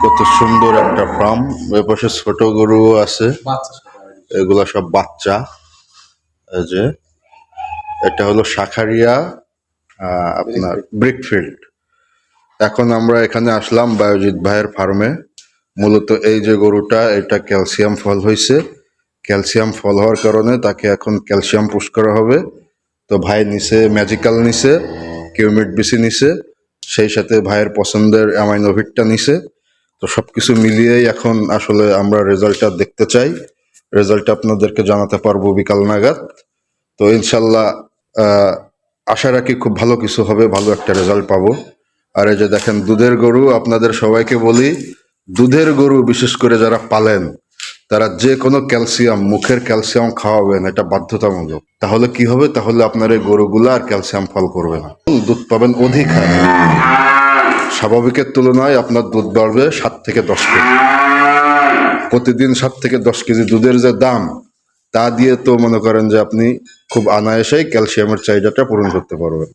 কত সুন্দর একটা ফার্ম। ওই পাশে ছোট গরু আছে, এগুলা সব বাচ্চা। এই যে এটা হলো শাখারিয়া আপনার ব্রিকফিল্ড। এখন আমরা এখানে আসলাম বায়োজিৎ ভাইয়ের ফার্মে। মূলত এই যে গরুটা, এটা ক্যালসিয়াম ফল হয়েছে। ক্যালসিয়াম ফল হওয়ার কারণে তাকে এখন ক্যালসিয়াম পুশ করা হবে। তো ভাই নিচে ম্যাজিক্যাল নিছে, কিউমিট বিসি নিছে, সেই সাথে ভাইয়ের পছন্দের অ্যামাইনোভিটটা নিছে। তো সব কিছু মিলিয়েই এখন আসলে আমরা রেজাল্টটা দেখতে চাই। রেজাল্টটা আপনাদেরকে জানাতে পারবো বিকাল নাগাদ। তো ইনশাল্লাহ আশা রাখি খুব ভালো কিছু হবে, ভালো একটা রেজাল্ট পাবো। আর এই যে দেখেন দুধের গরু, আপনাদের সবাইকে বলি, দুধের গরু বিশেষ করে যারা পালেন তারা যে কোনো ক্যালসিয়াম, মুখের ক্যালসিয়াম খাওয়াবেন, এটা বাধ্যতামূলক। তাহলে কি হবে? তাহলে আপনার এই গরুগুলো আর ক্যালসিয়াম ফল করবে না, দুধ পাবেন অধিক হারে। স্বাভাবিকের তুলনায় আপনার দুধ বাড়বে 7 থেকে 10 কেজি প্রতিদিন। 7 থেকে 10 কেজি দুধের যে দাম, তা দিয়ে তো মনে করেন যে আপনি খুব অনায়াসেই ক্যালসিয়ামের চাহিদাটা পূরণ করতে পারবেন।